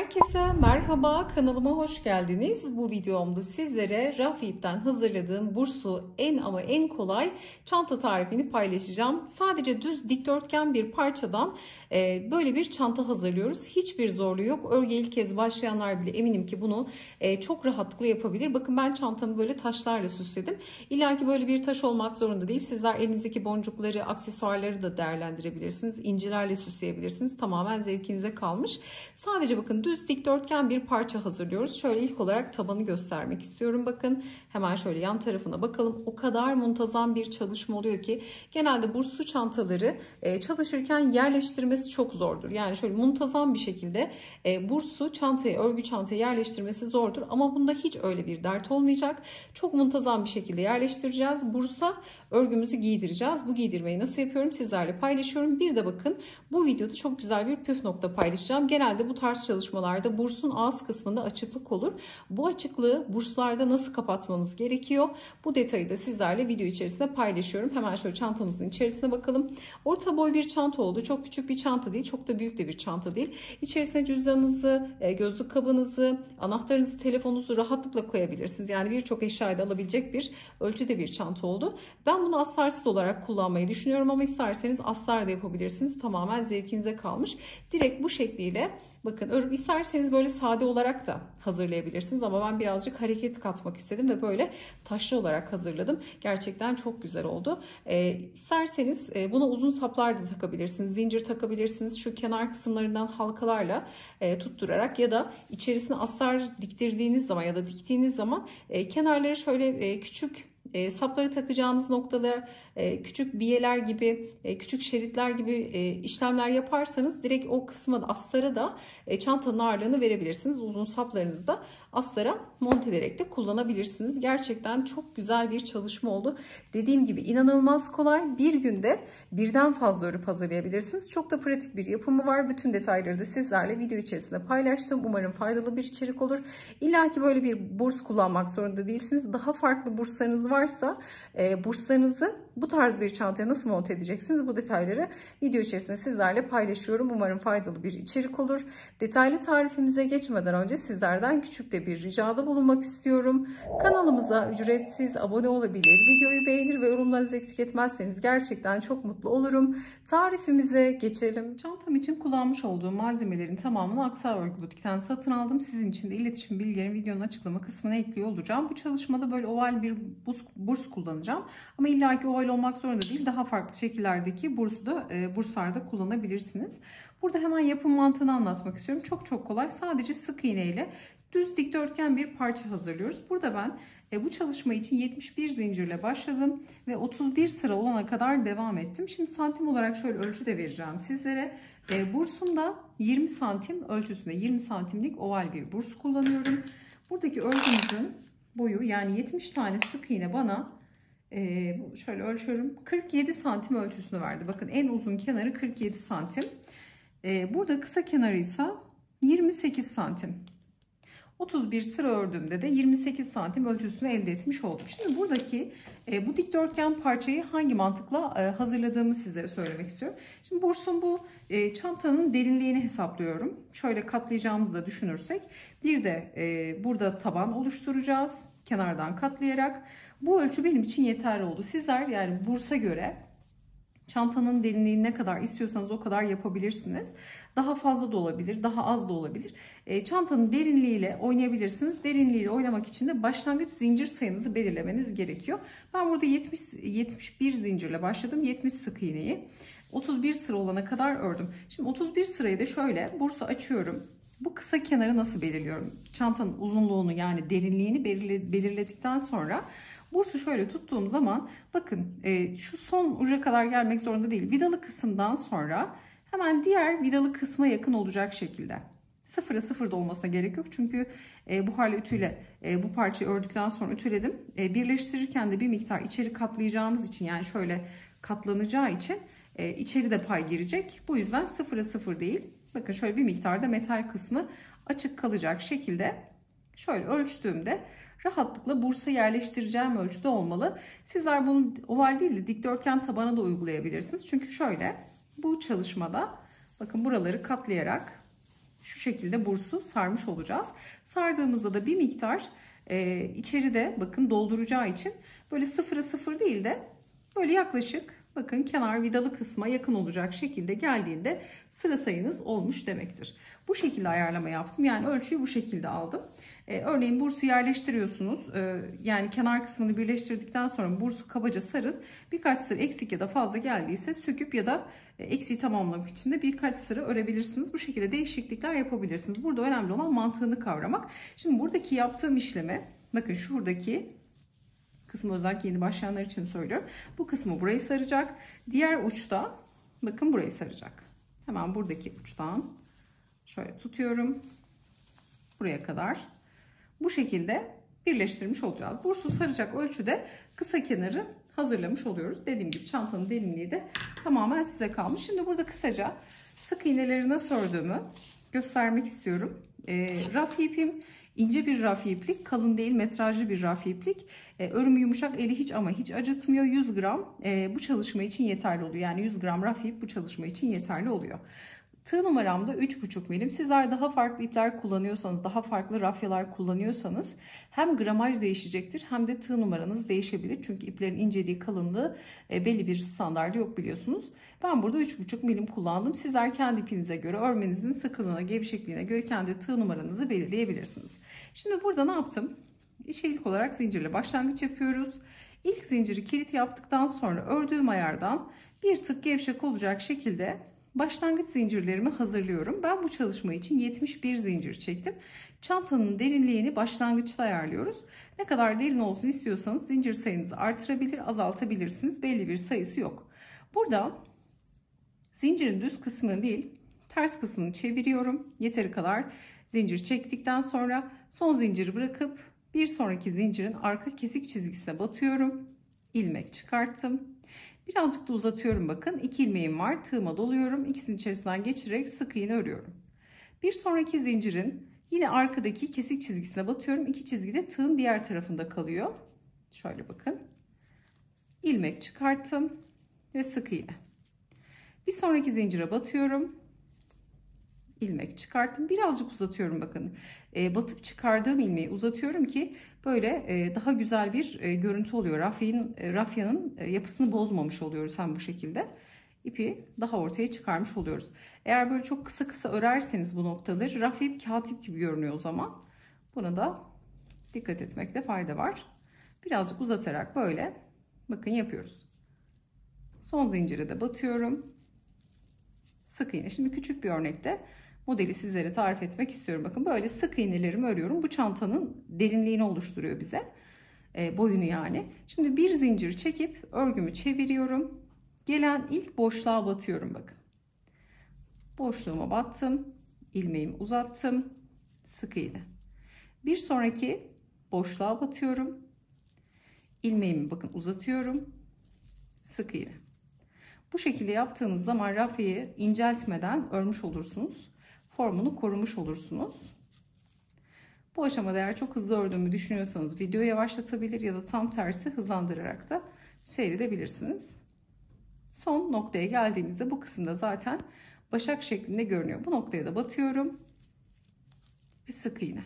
Herkese merhaba, kanalıma hoş geldiniz. Bu videomda sizlere raf ipten hazırladığım burslu en kolay çanta tarifini paylaşacağım. Sadece düz dikdörtgen bir parçadan böyle bir çanta hazırlıyoruz. Hiçbir zorluğu yok. Örgüye ilk kez başlayanlar bile eminim ki bunu çok rahatlıkla yapabilir. Bakın ben çantamı böyle taşlarla süsledim. İlla ki böyle bir taş olmak zorunda değil. Sizler elinizdeki boncukları, aksesuarları da değerlendirebilirsiniz. İncilerle süsleyebilirsiniz. Tamamen zevkinize kalmış. Sadece bakın düz dikdörtgen bir parça hazırlıyoruz. Şöyle ilk olarak tabanı göstermek istiyorum. Bakın hemen şöyle yan tarafına bakalım. O kadar muntazam bir çalışma oluyor ki genelde burslu çantaları çalışırken yerleştirmesi çok zordur. Yani şöyle muntazam bir şekilde burslu çantaya, örgü çantaya yerleştirmesi zordur. Ama bunda hiç öyle bir dert olmayacak. Çok muntazam bir şekilde yerleştireceğiz. Bursa örgümüzü giydireceğiz. Bu giydirmeyi nasıl yapıyorum sizlerle paylaşıyorum. Bir de bakın bu videoda çok güzel bir püf nokta paylaşacağım. Genelde bu tarz çalışmalarda bursun ağız kısmında açıklık olur. Bu açıklığı burslarda nasıl kapatmanız gerekiyor? Bu detayı da sizlerle video içerisinde paylaşıyorum. Hemen şöyle çantamızın içerisine bakalım. Orta boy bir çanta oldu. Çok küçük bir çanta değil. Çok da büyük de bir çanta değil. İçerisine cüzdanınızı, gözlük kabınızı, anahtarınızı, telefonunuzu rahatlıkla koyabilirsiniz. Yani birçok eşyayı da alabilecek bir ölçüde bir çanta oldu. Ben bunu astarsız olarak kullanmayı düşünüyorum ama isterseniz astar da yapabilirsiniz. Tamamen zevkinize kalmış. Direkt bu şekliyle bakın isterseniz böyle sade olarak da hazırlayabilirsiniz ama ben birazcık hareket katmak istedim ve böyle taşlı olarak hazırladım. Gerçekten çok güzel oldu. İsterseniz buna uzun saplar da takabilirsiniz. Zincir takabilirsiniz. Şu kenar kısımlarından halkalarla tutturarak ya da içerisine astar diktirdiğiniz zaman ya da diktiğiniz zaman kenarları şöyle küçük sapları takacağınız noktalar küçük biyeler gibi, küçük şeritler gibi işlemler yaparsanız direkt o kısma da astara da çantanın ağırlığını verebilirsiniz. Uzun saplarınızı da astara monte ederek de kullanabilirsiniz. Gerçekten çok güzel bir çalışma oldu. Dediğim gibi inanılmaz kolay. Bir günde birden fazla örüp hazırlayabilirsiniz. Çok da pratik bir yapımı var. Bütün detayları da sizlerle video içerisinde paylaştım. Umarım faydalı bir içerik olur. İlla ki böyle bir burs kullanmak zorunda değilsiniz. Daha farklı burslarınız varsa burslarınızı bu tarz bir çantaya nasıl monte edeceksiniz? Bu detayları video içerisinde sizlerle paylaşıyorum. Umarım faydalı bir içerik olur. Detaylı tarifimize geçmeden önce sizlerden küçük de bir ricada bulunmak istiyorum. Kanalımıza ücretsiz abone olabilir, videoyu beğenir ve yorumlarınızı eksik etmezseniz gerçekten çok mutlu olurum. Tarifimize geçelim. Çantam için kullanmış olduğum malzemelerin tamamını Aksa Örgü Butik'ten satın aldım. Sizin için de iletişim bilgilerini videonun açıklama kısmına ekliyor olacağım. Bu çalışmada böyle oval bir burs kullanacağım. Ama illaki oval olmak zorunda değil. Daha farklı şekillerdeki burslarda kullanabilirsiniz. Burada hemen yapım mantığını anlatmak istiyorum. Çok kolay. Sadece sık iğne ile düz dikdörtgen bir parça hazırlıyoruz. Burada ben bu çalışma için 71 zincirle başladım ve 31 sıra olana kadar devam ettim. Şimdi santim olarak şöyle ölçü de vereceğim sizlere. Bursumda 20 santim ölçüsünde 20 santimlik oval bir burs kullanıyorum. Buradaki örgümüzün boyu yani 70 tane sık iğne bana şöyle ölçüyorum 47 santim ölçüsünü verdi. Bakın en uzun kenarı 47 santim. Burada kısa kenarı ise 28 santim. 31 sıra ördüğümde de 28 santim ölçüsünü elde etmiş oldum. Şimdi buradaki bu dikdörtgen parçayı hangi mantıkla hazırladığımı sizlere söylemek istiyorum. Şimdi bursun bu çantanın derinliğini hesaplıyorum. Şöyle katlayacağımızı da düşünürsek bir de burada taban oluşturacağız. Kenardan katlayarak. Bu ölçü benim için yeterli oldu. Sizler yani bursa göre çantanın derinliğini ne kadar istiyorsanız o kadar yapabilirsiniz. Daha fazla da olabilir, daha az da olabilir. Çantanın derinliğiyle oynayabilirsiniz. Derinliğiyle oynamak için de başlangıç zincir sayınızı belirlemeniz gerekiyor. Ben burada 71 zincirle başladım. 70 sık iğneyi 31 sıra olana kadar ördüm. Şimdi 31 sırayı da şöyle bursa açıyorum. Bu kısa kenarı nasıl belirliyorum? Çantanın uzunluğunu yani derinliğini belirledikten sonra bursu şöyle tuttuğum zaman bakın şu son uca kadar gelmek zorunda değil. Vidalı kısımdan sonra hemen diğer vidalı kısma yakın olacak şekilde. Sıfıra sıfır da olmasına gerek yok. Çünkü buharlı ütüyle bu parçayı ördükten sonra ütüledim. Birleştirirken de bir miktar içeri katlayacağımız için yani şöyle katlanacağı için içeri de pay girecek. Bu yüzden sıfıra sıfır değil. Bakın şöyle bir miktarda metal kısmı açık kalacak şekilde şöyle ölçtüğümde rahatlıkla bursa yerleştireceğim ölçüde olmalı. Sizler bunu oval değil de dikdörtgen tabana da uygulayabilirsiniz. Çünkü şöyle bu çalışmada bakın buraları katlayarak şu şekilde bursu sarmış olacağız. Sardığımızda da bir miktar içeride bakın dolduracağı için böyle sıfıra sıfır değil de böyle yaklaşık bakın kenar vidalı kısma yakın olacak şekilde geldiğinde sıra sayınız olmuş demektir. Bu şekilde ayarlama yaptım. Yani ölçüyü bu şekilde aldım. Örneğin bursu yerleştiriyorsunuz. Yani kenar kısmını birleştirdikten sonra bursu kabaca sarın. Birkaç sıra eksik ya da fazla geldiyse söküp ya da eksiği tamamlamak için de birkaç sıra örebilirsiniz. Bu şekilde değişiklikler yapabilirsiniz. Burada önemli olan mantığını kavramak. Şimdi buradaki yaptığım işleme bakın şuradaki kısmı özellikle yeni başlayanlar için söylüyorum. Bu kısmı burayı saracak. Diğer uçta bakın burayı saracak. Hemen buradaki uçtan şöyle tutuyorum. Buraya kadar. Bu şekilde birleştirmiş olacağız. Bursu saracak ölçüde kısa kenarı hazırlamış oluyoruz. Dediğim gibi çantanın derinliği de tamamen size kalmış. Şimdi burada kısaca sık iğneleri nasıl ördüğümü göstermek istiyorum. Raf ipim ince bir raf iplik, kalın değil metrajlı bir raf iplik. Örümü yumuşak, eli hiç ama hiç acıtmıyor. 100 gram bu çalışma için yeterli oluyor. Yani 100 gram raf ip bu çalışma için yeterli oluyor. Tığ numaram da 3,5 milim. Sizler daha farklı ipler kullanıyorsanız, daha farklı rafyalar kullanıyorsanız hem gramaj değişecektir hem de tığ numaranız değişebilir. Çünkü iplerin inceliği, kalınlığı belli bir standardı yok biliyorsunuz. Ben burada 3,5 milim kullandım. Sizler kendi ipinize göre, örmenizin sıkılığına, gevşekliğine göre kendi tığ numaranızı belirleyebilirsiniz. Şimdi burada ne yaptım? İlk olarak zincirle başlangıç yapıyoruz. İlk zinciri kilit yaptıktan sonra ördüğüm ayardan bir tık gevşek olacak şekilde başlangıç zincirlerimi hazırlıyorum. Ben bu çalışma için 71 zincir çektim. Çantanın derinliğini başlangıçta ayarlıyoruz. Ne kadar derin olsun istiyorsanız zincir sayınızı artırabilir, azaltabilirsiniz. Belli bir sayısı yok. Burada zincirin düz kısmını değil, ters kısmını çeviriyorum. Yeteri kadar zincir çektikten sonra son zinciri bırakıp bir sonraki zincirin arka kesik çizgisine batıyorum. İlmek çıkarttım. Birazcık da uzatıyorum bakın. 2 ilmeğim var. Tığıma doluyorum. İkisinin içerisinden geçirerek sık iğne örüyorum. Bir sonraki zincirin yine arkadaki kesik çizgisine batıyorum. 2 çizgi de tığın diğer tarafında kalıyor. Şöyle bakın. İlmek çıkarttım ve sık iğne. Bir sonraki zincire batıyorum. İlmek çıkarttım. Birazcık uzatıyorum bakın. Batıp çıkardığım ilmeği uzatıyorum ki böyle daha güzel bir görüntü oluyor. Rafyanın yapısını bozmamış oluyoruz hem bu şekilde. İpi daha ortaya çıkarmış oluyoruz. Eğer böyle çok kısa kısa örerseniz bu noktaları rafya ip kağıt ip gibi görünüyor o zaman. Buna da dikkat etmekte fayda var. Birazcık uzatarak böyle bakın yapıyoruz. Son zincire de batıyorum. Sık iğne. Şimdi küçük bir örnekte modeli sizlere tarif etmek istiyorum. Bakın böyle sık iğnelerimi örüyorum. Bu çantanın derinliğini oluşturuyor bize. Boyunu yani. Şimdi bir zincir çekip örgümü çeviriyorum. Gelen ilk boşluğa batıyorum bakın. Boşluğuma battım. İlmeğimi uzattım. Sık iğne. Bir sonraki boşluğa batıyorum. İlmeğimi bakın uzatıyorum. Sık iğne. Bu şekilde yaptığınız zaman rafyayı inceltmeden örmüş olursunuz. Formunu korumuş olursunuz. Bu aşamada eğer çok hızlı ördüğümü düşünüyorsanız videoyu yavaşlatabilir ya da tam tersi hızlandırarak da seyredebilirsiniz. Son noktaya geldiğimizde bu kısımda zaten başak şeklinde görünüyor. Bu noktaya da batıyorum ve sık iğne.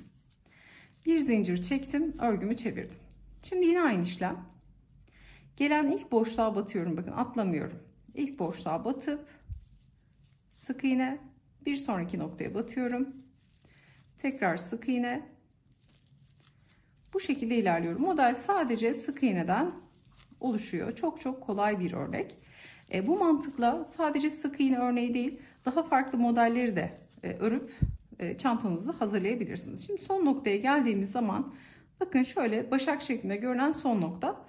Bir zincir çektim, örgümü çevirdim. Şimdi yine aynı işlem. Gelen ilk boşluğa batıyorum. Bakın atlamıyorum. İlk boşluğa batıp sık iğne, bir sonraki noktaya batıyorum. Tekrar sık iğne. Bu şekilde ilerliyorum. Model sadece sık iğneden oluşuyor. Çok çok kolay bir örnek. Bu mantıkla sadece sık iğne örneği değil, daha farklı modelleri de örüp çantanızı hazırlayabilirsiniz. Şimdi son noktaya geldiğimiz zaman bakın şöyle başak şeklinde görünen son nokta.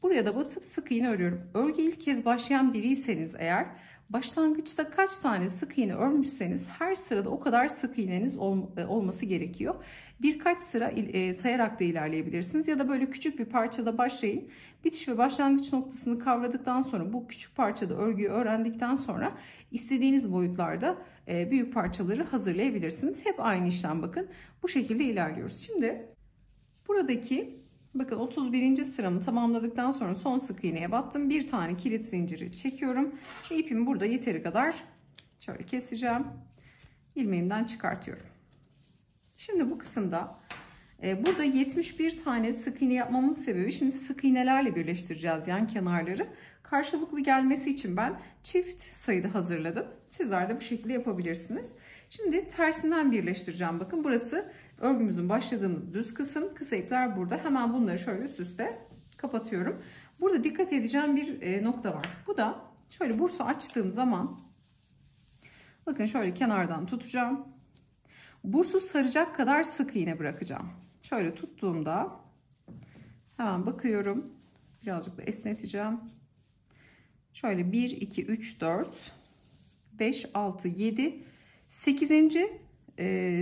Buraya da batıp sık iğne örüyorum. Örgü ilk kez başlayan biriyseniz eğer başlangıçta kaç tane sık iğne örmüşseniz her sırada o kadar sık iğneniz olması gerekiyor. Birkaç sıra sayarak da ilerleyebilirsiniz ya da böyle küçük bir parçada başlayın. Bitiş ve başlangıç noktasını kavradıktan sonra bu küçük parçada örgüyü öğrendikten sonra istediğiniz boyutlarda büyük parçaları hazırlayabilirsiniz. Hep aynı işlem bakın. Bu şekilde ilerliyoruz. Şimdi buradaki bakın 31. sıramı tamamladıktan sonra son sık iğneye battım. Bir tane kilit zinciri çekiyorum. Ve ipimi burada yeteri kadar şöyle keseceğim. ilmeğimden çıkartıyorum. Şimdi bu kısımda burada 71 tane sık iğne yapmamın sebebi, şimdi sık iğnelerle birleştireceğiz yan kenarları. Karşılıklı gelmesi için ben çift sayıda hazırladım. Sizler de bu şekilde yapabilirsiniz. Şimdi tersinden birleştireceğim. Bakın burası örgümüzün başladığımız düz kısım. Kısa ipler burada. Hemen bunları şöyle üst üste kapatıyorum. Burada dikkat edeceğim bir nokta var. Bu da şöyle bursu açtığım zaman bakın şöyle kenardan tutacağım. Bursu saracak kadar sık iğne bırakacağım. Şöyle tuttuğumda hemen bakıyorum. Birazcık da esneteceğim. Şöyle 1, 2, 3, 4, 5, 6, 7, 8.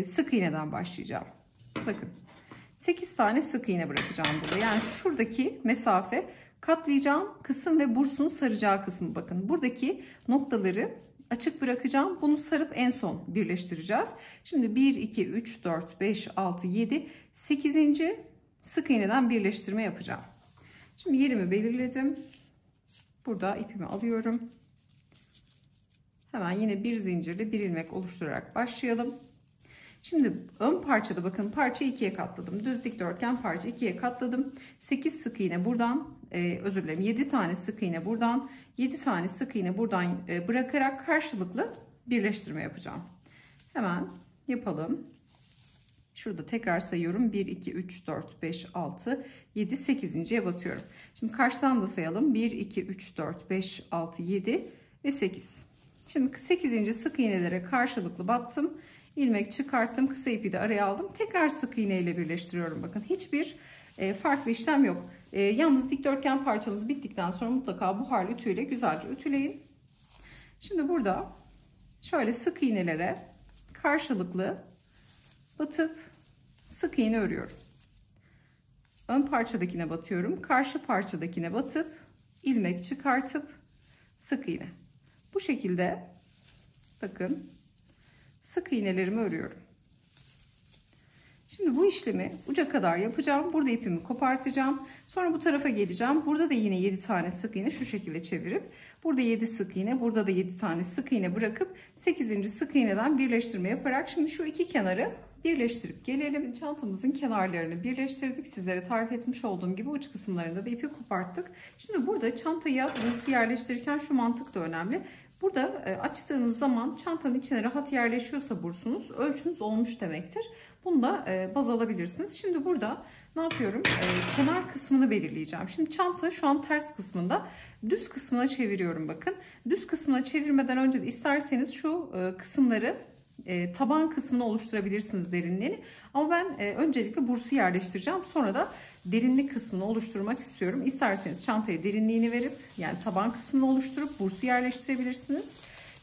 Sık iğneden başlayacağım. Bakın 8 tane sık iğne bırakacağım burada. Yani şuradaki mesafe katlayacağım kısım ve bursun saracağı kısmı. Bakın buradaki noktaları açık bırakacağım. Bunu sarıp en son birleştireceğiz. Şimdi 1, 2, 3, 4, 5, 6, 7, 8. sık iğneden birleştirme yapacağım. Şimdi yerimi belirledim. Burada ipimi alıyorum. Hemen yine bir zincirle bir ilmek oluşturarak başlayalım. Şimdi ön parçada bakın parçayı ikiye katladım. Düz dikdörtgen parça ikiye katladım. 8 sık iğne buradan, özür dilerim 7 tane sık iğne buradan, 7 tane sık iğne buradan bırakarak karşılıklı birleştirme yapacağım. Hemen yapalım. Şurada tekrar sayıyorum. 1, 2, 3, 4, 5, 6, 7, 8.'ye batıyorum. Şimdi karşıdan da sayalım. 1, 2, 3, 4, 5, 6, 7 ve 8. Şimdi 8. sık iğnelere karşılıklı battım. İlmek çıkarttım. Kısa ipi de araya aldım. Tekrar sık iğne ile birleştiriyorum. Bakın hiçbir farklı işlem yok. Yalnız dikdörtgen parçanız bittikten sonra mutlaka buharlı ütüyle güzelce ütüleyin. Şimdi burada şöyle sık iğnelere karşılıklı batıp sık iğne örüyorum. Ön parçadakine batıyorum. Karşı parçadakine batıp ilmek çıkartıp sık iğne. Bu şekilde bakın sık iğnelerimi örüyorum. Şimdi bu işlemi uca kadar yapacağım. Burada ipimi kopartacağım. Sonra bu tarafa geleceğim. Burada da yine 7 tane sık iğne şu şekilde çevirip burada 7 sık iğne, burada da 7 tane sık iğne bırakıp 8. sık iğneden birleştirme yaparak şimdi şu iki kenarı birleştirip gelelim. Çantamızın kenarlarını birleştirdik. Sizlere tarif etmiş olduğum gibi uç kısımlarında da ipi koparttık. Şimdi burada çantaya bursu yerleştirirken şu mantık da önemli. Burada açtığınız zaman çantanın içine rahat yerleşiyorsa bursunuz ölçünüz olmuş demektir. Bunu da baz alabilirsiniz. Şimdi burada ne yapıyorum? Kenar kısmını belirleyeceğim. Şimdi çanta şu an ters kısmında. Düz kısmına çeviriyorum bakın. Düz kısmına çevirmeden önce de isterseniz şu kısımları taban kısmını oluşturabilirsiniz derinliğini. Ama ben öncelikle bursu yerleştireceğim. Sonra da derinlik kısmını oluşturmak istiyorum. İsterseniz çantaya derinliğini verip yani taban kısmını oluşturup bursu yerleştirebilirsiniz.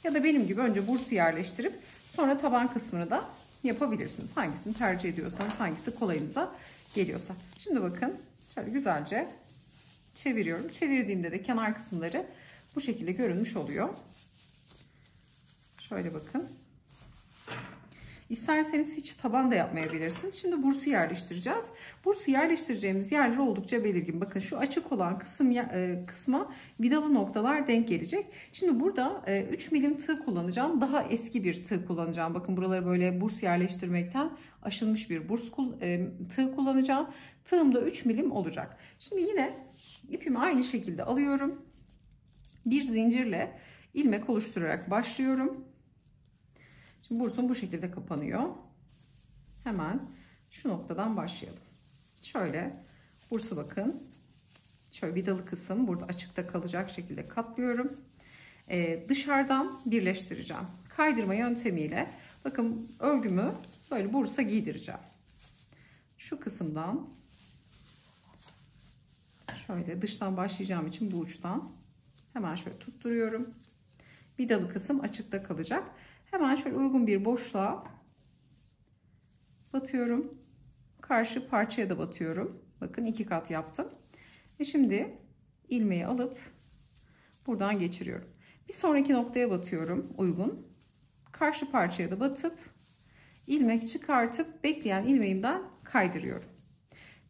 Ya da benim gibi önce bursu yerleştirip sonra taban kısmını da yapabilirsiniz. Hangisini tercih ediyorsanız, hangisi kolayınıza geliyorsa. Şimdi bakın şöyle güzelce çeviriyorum. Çevirdiğimde de kenar kısımları bu şekilde görünmüş oluyor. Şöyle bakın. İsterseniz hiç taban da yapmayabilirsiniz. Şimdi bursu yerleştireceğiz. Bursu yerleştireceğimiz yerler oldukça belirgin. Bakın şu açık olan kısma vidalı noktalar denk gelecek. Şimdi burada 3 milim tığ kullanacağım. Daha eski bir tığ kullanacağım. Bakın buraları böyle burs yerleştirmekten aşınmış bir tığ kullanacağım. Tığım da 3 milim olacak. Şimdi yine ipimi aynı şekilde alıyorum. Bir zincirle ilmek oluşturarak başlıyorum. Şimdi bursum bu şekilde kapanıyor. Hemen şu noktadan başlayalım. Şöyle bursu bakın. Şöyle vidalı kısım burada açıkta kalacak şekilde katlıyorum. Dışarıdan birleştireceğim. Kaydırma yöntemiyle bakın örgümü böyle bursa giydireceğim. Şu kısımdan şöyle dıştan başlayacağım için bu uçtan hemen şöyle tutturuyorum. Vidalı kısım açıkta kalacak. Hemen şöyle uygun bir boşluğa batıyorum. Karşı parçaya da batıyorum. Bakın 2 kat yaptım. Ve şimdi ilmeği alıp buradan geçiriyorum. Bir sonraki noktaya batıyorum uygun. Karşı parçaya da batıp ilmek çıkartıp bekleyen ilmeğimden kaydırıyorum.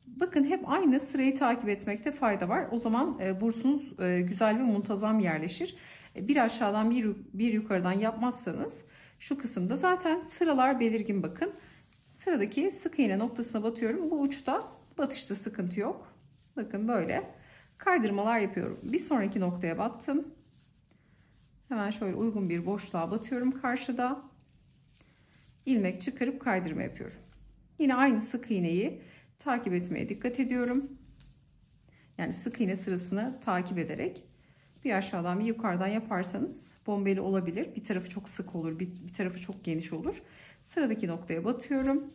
Bakın hep aynı sırayı takip etmekte fayda var. O zaman bursunuz güzel ve muntazam yerleşir. Bir aşağıdan bir yukarıdan yapmazsanız Şu kısımda zaten sıralar belirgin bakın. Sıradaki sık iğne noktasına batıyorum. Bu uçta batışta sıkıntı yok. Bakın böyle kaydırmalar yapıyorum. Bir sonraki noktaya battım. Hemen şöyle uygun bir boşluğa batıyorum karşıda. İlmek çıkarıp kaydırma yapıyorum. Yine aynı sık iğneyi takip etmeye dikkat ediyorum. Yani sık iğne sırasını takip ederek bir aşağıdan bir yukarıdan yaparsanız bombeli olabilir. Bir tarafı çok sık olur, bir tarafı çok geniş olur. Sıradaki noktaya batıyorum.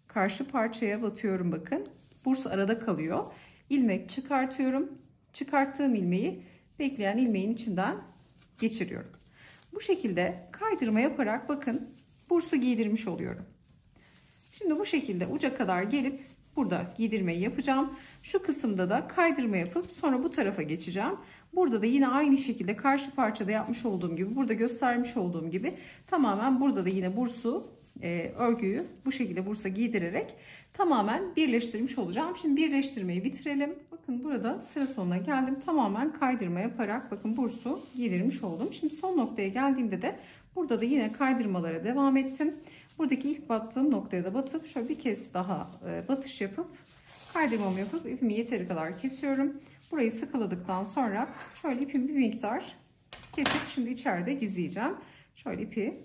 Karşı parçaya batıyorum bakın. Bursa arada kalıyor. İlmek çıkartıyorum. Çıkarttığım ilmeği bekleyen ilmeğin içinden geçiriyorum. Bu şekilde kaydırma yaparak bakın bursu giydirmiş oluyorum. Şimdi bu şekilde uca kadar gelip burada giydirmeyi yapacağım. Şu kısımda da kaydırma yapıp sonra bu tarafa geçeceğim. Burada da yine aynı şekilde karşı parçada yapmış olduğum gibi, burada göstermiş olduğum gibi tamamen burada da yine bursu örgüyü bu şekilde bursa giydirerek tamamen birleştirmiş olacağım. Şimdi birleştirmeyi bitirelim. Bakın burada sıra sonuna geldim. Tamamen kaydırma yaparak bakın bursu giydirmiş oldum. Şimdi son noktaya geldiğimde de burada da yine kaydırmalara devam ettim. Buradaki ilk battığım noktaya da batıp şöyle bir kez daha batış yapıp kaydırmamı yapıp ipimi yeteri kadar kesiyorum. Burayı sıkıladıktan sonra şöyle ipimi bir miktar kesip şimdi içeride gizleyeceğim. Şöyle ipi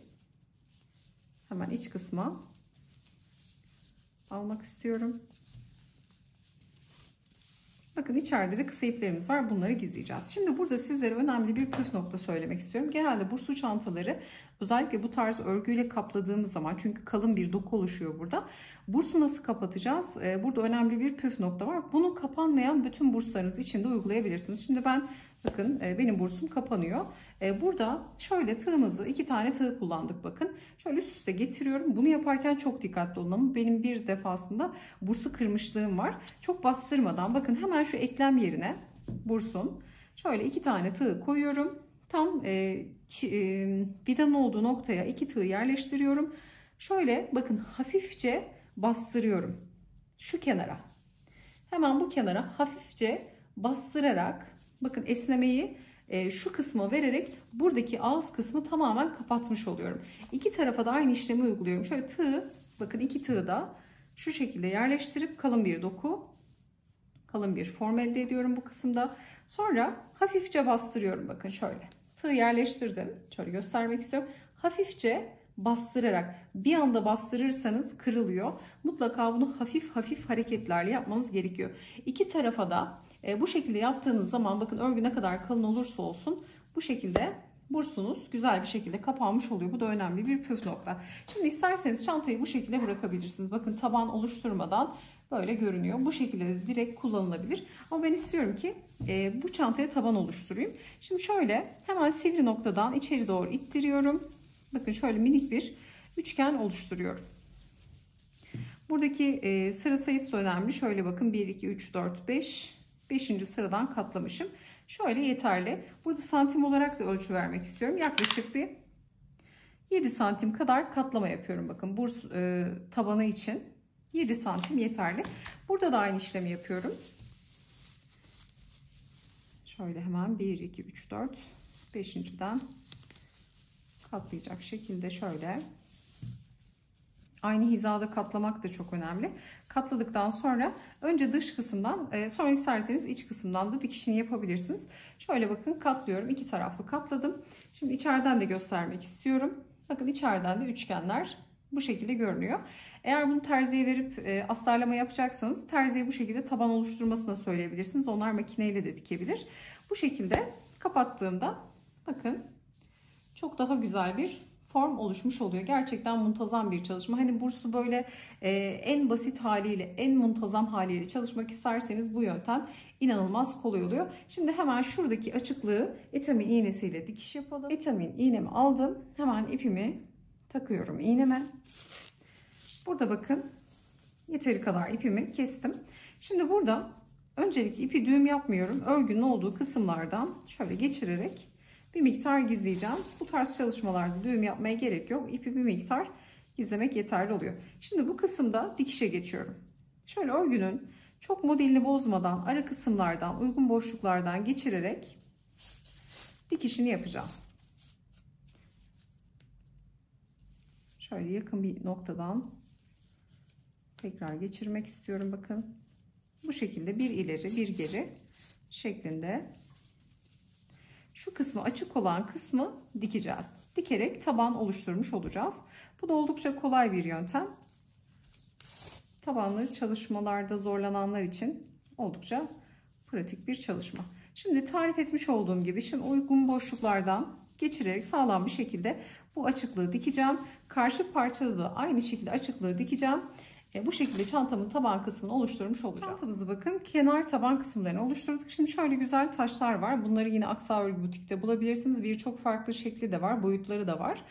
hemen iç kısma almak istiyorum. Bakın içeride de kısa iplerimiz var. Bunları gizleyeceğiz. Şimdi burada sizlere önemli bir püf nokta söylemek istiyorum. Genelde bursu çantaları özellikle bu tarz örgüyle kapladığımız zaman, çünkü kalın bir doku oluşuyor burada. Bursu nasıl kapatacağız? Burada önemli bir püf nokta var. Bunu kapanmayan bütün burslarınız için de uygulayabilirsiniz. Şimdi bakın benim bursum kapanıyor. Burada şöyle tığımızı, 2 tane tığ kullandık bakın. Şöyle üst üste getiriyorum. Bunu yaparken çok dikkatli olun ama benim bir defasında bursu kırmışlığım var. Çok bastırmadan bakın hemen şu eklem yerine bursun şöyle 2 tane tığ koyuyorum. Tam vidanın olduğu noktaya 2 tığ yerleştiriyorum. Şöyle bakın hafifçe bastırıyorum. Şu kenara. Hemen bu kenara hafifçe bastırarak bakın esnemeyi şu kısma vererek buradaki ağız kısmı tamamen kapatmış oluyorum. İki tarafa da aynı işlemi uyguluyorum. Şöyle tığ, bakın 2 tığı da şu şekilde yerleştirip kalın bir doku, kalın bir form elde ediyorum bu kısımda. Sonra hafifçe bastırıyorum bakın şöyle. Tığ yerleştirdim. Şöyle göstermek istiyorum. Hafifçe bastırarak, bir anda bastırırsanız kırılıyor. Mutlaka bunu hafif hafif hareketlerle yapmanız gerekiyor. İki tarafa da bu şekilde yaptığınız zaman bakın örgü ne kadar kalın olursa olsun bu şekilde bursunuz güzel bir şekilde kapanmış oluyor. Bu da önemli bir püf nokta. Şimdi isterseniz çantayı bu şekilde bırakabilirsiniz. Bakın taban oluşturmadan böyle görünüyor. Bu şekilde de direkt kullanılabilir. Ama ben istiyorum ki bu çantaya taban oluşturayım. Şimdi şöyle hemen sivri noktadan içeri doğru ittiriyorum. Bakın şöyle minik bir üçgen oluşturuyorum. Buradaki sıra sayısı da önemli. Şöyle bakın 1, 2, 3, 4, 5. 5. sıradan katlamışım. Şöyle yeterli. Burada santim olarak da ölçü vermek istiyorum. Yaklaşık bir 7 santim kadar katlama yapıyorum. Bakın burs tabanı için 7 santim yeterli. Burada da aynı işlemi yapıyorum. Şöyle hemen 1, 2, 3, 4, 5.den katlayacak şekilde şöyle. Aynı hizada katlamak da çok önemli. Katladıktan sonra önce dış kısımdan sonra isterseniz iç kısımdan da dikişini yapabilirsiniz. Şöyle bakın katlıyorum. 2 taraflı katladım. Şimdi içeriden de göstermek istiyorum. Bakın içeriden de üçgenler bu şekilde görünüyor. Eğer bunu terziye verip astarlama yapacaksanız terziye bu şekilde taban oluşturmasını söyleyebilirsiniz. Onlar makineyle de dikebilir. Bu şekilde kapattığımda bakın çok daha güzel bir form oluşmuş oluyor. Gerçekten muntazam bir çalışma. Hani bursu böyle en basit haliyle, en muntazam haliyle çalışmak isterseniz bu yöntem inanılmaz kolay oluyor. Şimdi hemen şuradaki açıklığı etamin iğnesiyle dikiş yapalım. Etamin iğnemi aldım. Hemen ipimi takıyorum iğneme. Burada bakın yeteri kadar ipimi kestim. Şimdi burada öncelikle ipi düğüm yapmıyorum. Örgünün olduğu kısımlardan şöyle geçirerek bir miktar gizleyeceğim. Bu tarz çalışmalarda düğüm yapmaya gerek yok. İpi bir miktar gizlemek yeterli oluyor. Şimdi bu kısımda dikişe geçiyorum. Şöyle örgünün çok modelini bozmadan ara kısımlardan, uygun boşluklardan geçirerek dikişini yapacağım. şöyle yakın bir noktadan tekrar geçirmek istiyorum. Bakın bu şekilde bir ileri bir geri şeklinde şu kısmı, açık olan kısmı dikeceğiz. Dikerek taban oluşturmuş olacağız. Bu da oldukça kolay bir yöntem. Tabanlı çalışmalarda zorlananlar için oldukça pratik bir çalışma. Şimdi tarif etmiş olduğum gibi şimdi uygun boşluklardan geçirerek sağlam bir şekilde bu açıklığı dikeceğim. Karşı parçada da aynı şekilde açıklığı dikeceğim. Bu şekilde çantamın taban kısmını oluşturmuş olacağım. Çantamızı bakın kenar taban kısımlarını oluşturduk. Şimdi şöyle güzel taşlar var. Bunları yine Aksa Örgü Butik'te bulabilirsiniz. Birçok farklı şekli de var, boyutları da var.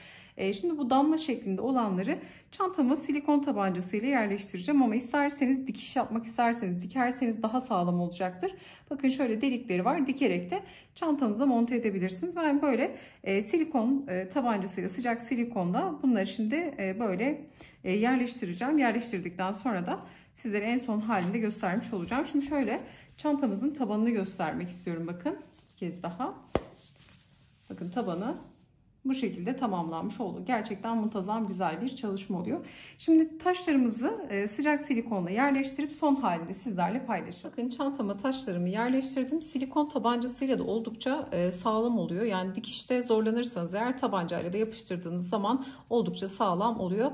Şimdi bu damla şeklinde olanları çantama silikon tabancasıyla yerleştireceğim ama isterseniz dikiş yapmak isterseniz dikerseniz daha sağlam olacaktır. Bakın şöyle delikleri var, dikerek de çantanıza monte edebilirsiniz. Ben böyle silikon tabancasıyla, sıcak silikonla bunları şimdi böyle yerleştireceğim. Yerleştirdikten sonra da sizlere en son halinde göstermiş olacağım. Şimdi şöyle çantamızın tabanını göstermek istiyorum. Bakın bir kez daha. Bakın tabanı bu şekilde tamamlanmış oldu. Gerçekten muntazam güzel bir çalışma oluyor. Şimdi taşlarımızı sıcak silikonla yerleştirip son halinde sizlerle paylaşacağım. Bakın çantama taşlarımı yerleştirdim. Silikon tabancasıyla da oldukça sağlam oluyor. Yani dikişte zorlanırsanız eğer tabancayla da yapıştırdığınız zaman oldukça sağlam oluyor.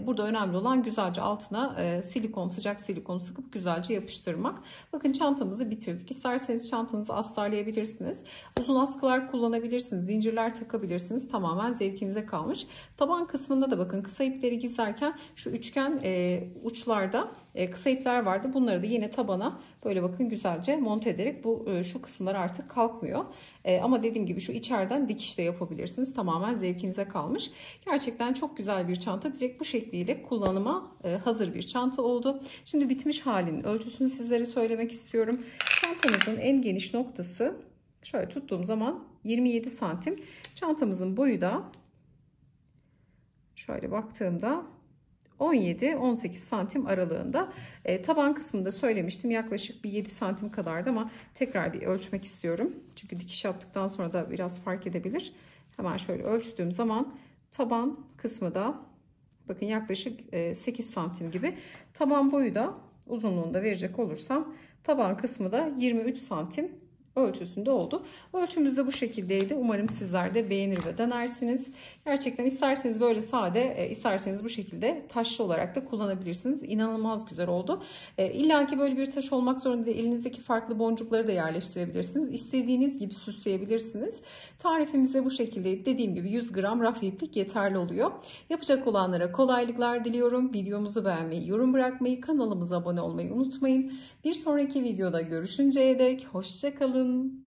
Burada önemli olan güzelce altına silikon, sıcak silikon sıkıp güzelce yapıştırmak. Bakın çantamızı bitirdik. İsterseniz çantanızı astarlayabilirsiniz. Uzun askılar kullanabilirsiniz. Zincirler takabilirsiniz. Tamamen zevkinize kalmış. Taban kısmında da bakın kısa ipleri gizlerken şu üçgen uçlarda kısa ipler vardı. Bunları da yine tabana böyle bakın güzelce monte ederek şu kısımlar artık kalkmıyor. Ama dediğim gibi şu içeriden dikiş de yapabilirsiniz. Tamamen zevkinize kalmış. Gerçekten çok güzel bir çanta. Direkt bu şekliyle kullanıma hazır bir çanta oldu. Şimdi bitmiş halinin ölçüsünü sizlere söylemek istiyorum. Çantamızın en geniş noktası şöyle tuttuğum zaman 27 santim. Çantamızın boyu da şöyle baktığımda 17-18 santim aralığında. Taban kısmında söylemiştim yaklaşık bir 7 santim kadardı ama tekrar bir ölçmek istiyorum. Çünkü dikiş yaptıktan sonra da biraz fark edebilir. Hemen şöyle ölçtüğüm zaman taban kısmı da bakın yaklaşık 8 santim gibi. Taban boyu da uzunluğunda verecek olursam taban kısmı da 23 santim ölçüsünde oldu. Ölçümüz de bu şekildeydi. Umarım sizler de beğenir ve denersiniz. Gerçekten isterseniz böyle sade, isterseniz bu şekilde taşlı olarak da kullanabilirsiniz. İnanılmaz güzel oldu. İlla ki böyle bir taş olmak zorunda değil. Elinizdeki farklı boncukları da yerleştirebilirsiniz. İstediğiniz gibi süsleyebilirsiniz. Tarifimiz de bu şekildeydi. Dediğim gibi 100 gram raf iplik yeterli oluyor. Yapacak olanlara kolaylıklar diliyorum. Videomuzu beğenmeyi, yorum bırakmayı, kanalımıza abone olmayı unutmayın. Bir sonraki videoda görüşünceye dek hoşça kalın.